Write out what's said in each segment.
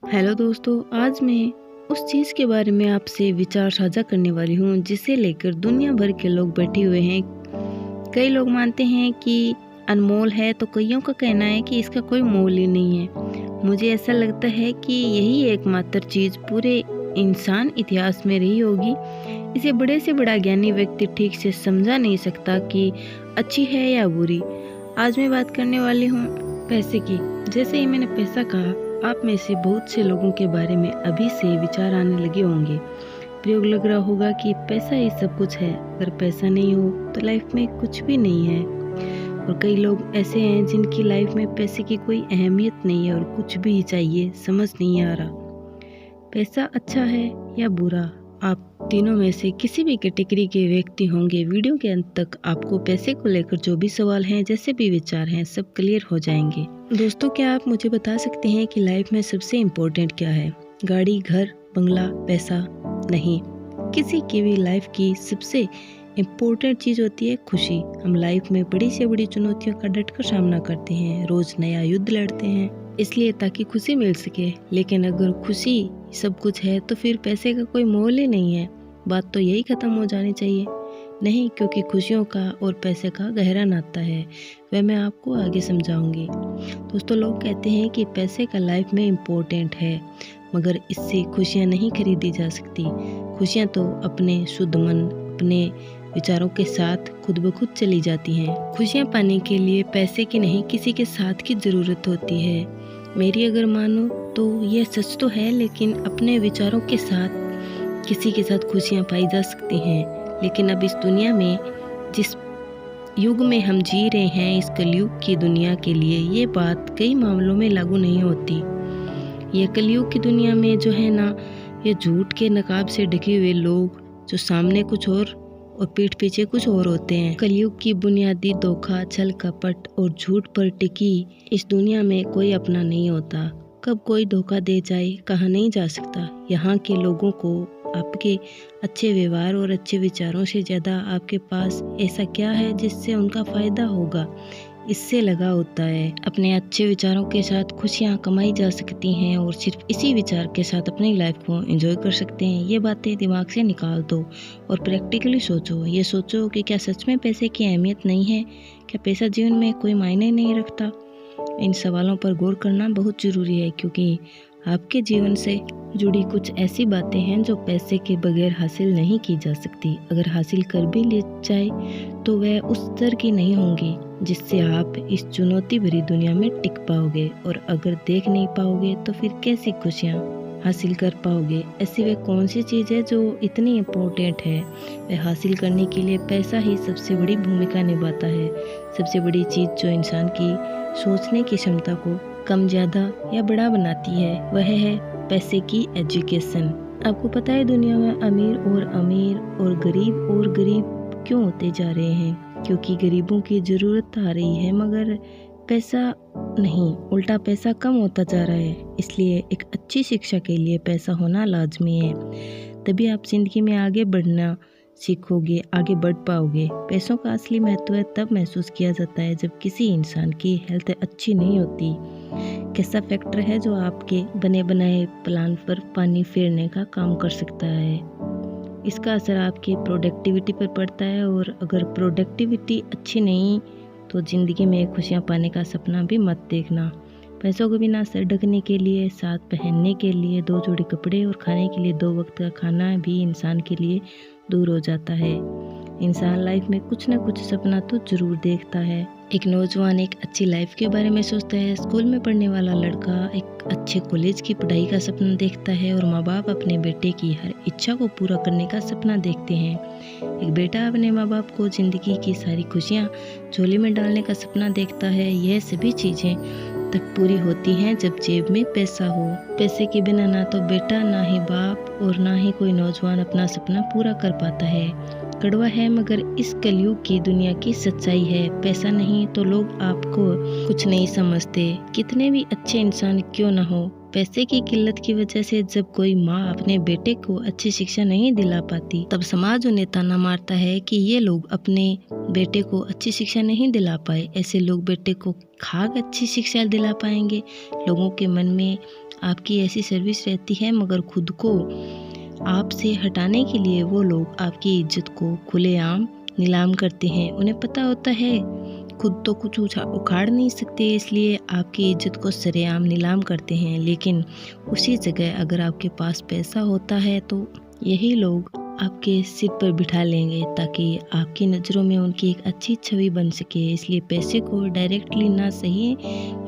Hello दोस्तों, आज मैं उस चीज़ के बारे में आपसे विचार साझा करने वाली हूँ जिसे लेकर दुनिया भर के लोग बैठे हुए हैं। कई लोग मानते हैं कि अनमोल है तो कईयों का कहना है कि इसका कोई मोल ही नहीं है। मुझे ऐसा लगता है कि यही एकमात्र चीज़ पूरे इंसान इतिहास में रही होगी। इसे बड़े से बड़ा ज्ञानी व्यक्ति ठीक से समझा नहीं सकता कि अच्छी है या बुरी। आज मैं बात करने वाली हूँ पैसे की। जैसे ही मैंने पैसा कहा, आप में से बहुत से लोगों के बारे में अभी से विचार आने लगे होंगे। प्रयोग लग रहा होगा कि पैसा ही सब कुछ है, अगर पैसा नहीं हो तो लाइफ में कुछ भी नहीं है। और कई लोग ऐसे हैं जिनकी लाइफ में पैसे की कोई अहमियत नहीं है और कुछ भी चाहिए समझ नहीं आ रहा। पैसा अच्छा है या बुरा, आप तीनों में से किसी भी कैटेगरी के व्यक्ति होंगे। वीडियो के अंत तक आपको पैसे को लेकर जो भी सवाल हैं, जैसे भी विचार हैं, सब क्लियर हो जाएंगे। दोस्तों, क्या आप मुझे बता सकते हैं कि लाइफ में सबसे इम्पोर्टेंट क्या है? गाड़ी, घर, बंगला, पैसा? नहीं, किसी की भी लाइफ की सबसे इम्पोर्टेंट चीज़ होती है खुशी। हम लाइफ में बड़ी से बड़ी चुनौतियों का डटकर सामना करते हैं, रोज नया युद्ध लड़ते हैं, इसलिए ताकि खुशी मिल सके। लेकिन अगर खुशी सब कुछ है तो फिर पैसे का कोई मोल ही नहीं है। बात तो यही खत्म हो जानी चाहिए। नहीं, क्योंकि खुशियों का और पैसे का गहरा नाता है, वह मैं आपको आगे समझाऊंगी। दोस्तों, लोग कहते हैं कि पैसे का लाइफ में इम्पोर्टेंट है, मगर इससे खुशियाँ नहीं खरीदी जा सकती। खुशियाँ तो अपने शुद्ध मन, अपने विचारों के साथ खुद ब खुद चली जाती हैं। खुशियाँ पाने के लिए पैसे की नहीं, किसी के साथ की ज़रूरत होती है। मेरी अगर मानो तो यह सच तो है, लेकिन अपने विचारों के साथ किसी के साथ खुशियाँ पाई जा सकती हैं। लेकिन अब इस दुनिया में, जिस युग में हम जी रहे हैं, इस कलयुग की दुनिया के लिए ये बात कई मामलों में लागू नहीं होती। ये कलयुग की दुनिया में जो है ना, ये झूठ के नकाब से ढके हुए लोग, जो सामने कुछ और पीठ पीछे कुछ और होते हैं। कलयुग की बुनियादी धोखा, छल कपट और झूठ पर टिकी इस दुनिया में कोई अपना नहीं होता। कब कोई धोखा दे जाए कहा नहीं जा सकता। यहाँ के लोगों को आपके अच्छे व्यवहार और अच्छे विचारों से ज़्यादा आपके पास ऐसा क्या है जिससे उनका फ़ायदा होगा, इससे लगा होता है। अपने अच्छे विचारों के साथ खुशियाँ कमाई जा सकती हैं और सिर्फ इसी विचार के साथ अपनी लाइफ को एंजॉय कर सकते हैं। ये बातें दिमाग से निकाल दो और प्रैक्टिकली सोचो। ये सोचो कि क्या सच में पैसे की अहमियत नहीं है? क्या पैसा जीवन में कोई मायने नहीं रखता? इन सवालों पर गौर करना बहुत ज़रूरी है, क्योंकि आपके जीवन से जुड़ी कुछ ऐसी बातें हैं जो पैसे के बगैर हासिल नहीं की जा सकती। अगर हासिल कर भी ले जाए तो वह उस स्तर की नहीं होंगी जिससे आप इस चुनौती भरी दुनिया में टिक पाओगे। और अगर देख नहीं पाओगे तो फिर कैसी खुशियाँ हासिल कर पाओगे? ऐसी वह कौन सी चीज़ है जो इतनी इम्पोर्टेंट है? वह हासिल करने के लिए पैसा ही सबसे बड़ी भूमिका निभाता है। सबसे बड़ी चीज़ जो इंसान की सोचने की क्षमता को कम, ज़्यादा या बड़ा बनाती है, वह है पैसे की एजुकेशन। आपको पता है दुनिया में अमीर और गरीब क्यों होते जा रहे हैं? क्योंकि गरीबों की ज़रूरत आ रही है, मगर पैसा नहीं, उल्टा पैसा कम होता जा रहा है। इसलिए एक अच्छी शिक्षा के लिए पैसा होना लाजमी है, तभी आप ज़िंदगी में आगे बढ़ना सीखोगे, आगे बढ़ पाओगे। पैसों का असली महत्व तब महसूस किया जाता है जब किसी इंसान की हेल्थ अच्छी नहीं होती। कैसा फैक्टर है जो आपके बने बनाए प्लान पर पानी फेरने का काम कर सकता है? इसका असर आपकी प्रोडक्टिविटी पर पड़ता है, और अगर प्रोडक्टिविटी अच्छी नहीं तो ज़िंदगी में खुशियाँ पाने का सपना भी मत देखना। पैसों के बिना सर ढकने के लिए, साथ पहनने के लिए 2 जोड़ी कपड़े और खाने के लिए 2 वक्त का खाना भी इंसान के लिए दूर हो जाता है। इंसान लाइफ में कुछ न कुछ सपना तो जरूर देखता है। एक नौजवान एक अच्छी लाइफ के बारे में सोचता है। स्कूल में पढ़ने वाला लड़का एक अच्छे कॉलेज की पढ़ाई का सपना देखता है, और माँ बाप अपने बेटे की हर इच्छा को पूरा करने का सपना देखते हैं। एक बेटा अपने माँ बाप को जिंदगी की सारी खुशियाँ झोली में डालने का सपना देखता है। यह सभी चीज़ें तब पूरी होती हैं जब जेब में पैसा हो। पैसे के बिना ना तो बेटा, ना ही बाप और ना ही कोई नौजवान अपना सपना पूरा कर पाता है। कड़वा है, मगर इस कलयुग की दुनिया की सच्चाई है। पैसा नहीं तो लोग आपको कुछ नहीं समझते, कितने भी अच्छे इंसान क्यों ना हो। पैसे की किल्लत की वजह से जब कोई माँ अपने बेटे को अच्छी शिक्षा नहीं दिला पाती, तब समाज उन्हें ताना मारता है कि ये लोग अपने बेटे को अच्छी शिक्षा नहीं दिला पाए। ऐसे लोग बेटे को खाक अच्छी शिक्षा दिला पाएंगे? लोगों के मन में आपकी ऐसी सर्विस रहती है, मगर खुद को आपसे हटाने के लिए वो लोग आपकी इज्जत को खुलेआम नीलाम करते हैं। उन्हें पता होता है खुद तो कुछ उखाड़ नहीं सकते, इसलिए आपकी इज्जत को सरेआम नीलाम करते हैं। लेकिन उसी जगह अगर आपके पास पैसा होता है तो यही लोग आपके सिर पर बिठा लेंगे ताकि आपकी नज़रों में उनकी एक अच्छी छवि बन सके। इसलिए पैसे को डायरेक्टली ना सही,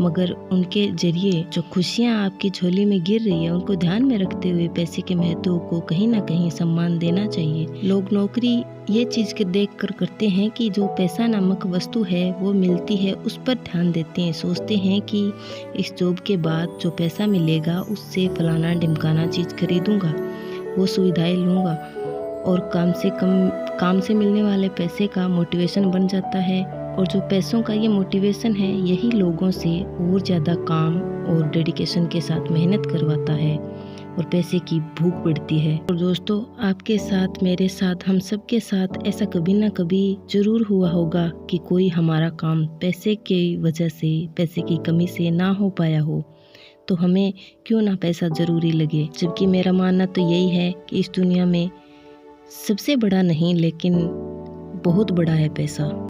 मगर उनके ज़रिए जो खुशियाँ आपकी झोली में गिर रही है उनको ध्यान में रखते हुए पैसे के महत्व को कहीं ना कहीं सम्मान देना चाहिए। लोग नौकरी ये चीज़ के देख कर करते हैं कि जो पैसा नामक वस्तु है वो मिलती है, उस पर ध्यान देते हैं। सोचते हैं कि इस जॉब के बाद जो पैसा मिलेगा उससे फलाना ढिमकाना चीज़ खरीदूँगा, वो सुविधाएं लूँगा, और काम से मिलने वाले पैसे का मोटिवेशन बन जाता है। और जो पैसों का ये मोटिवेशन है यही लोगों से और ज़्यादा काम और डेडिकेशन के साथ मेहनत करवाता है और पैसे की भूख बढ़ती है। और दोस्तों, आपके साथ, मेरे साथ, हम सब के साथ ऐसा कभी ना कभी ज़रूर हुआ होगा कि कोई हमारा काम पैसे की वजह से, पैसे की कमी से ना हो पाया हो, तो हमें क्यों ना पैसा ज़रूरी लगे। जबकि मेरा मानना तो यही है कि इस दुनिया में सबसे बड़ा नहीं लेकिन बहुत बड़ा है पैसा।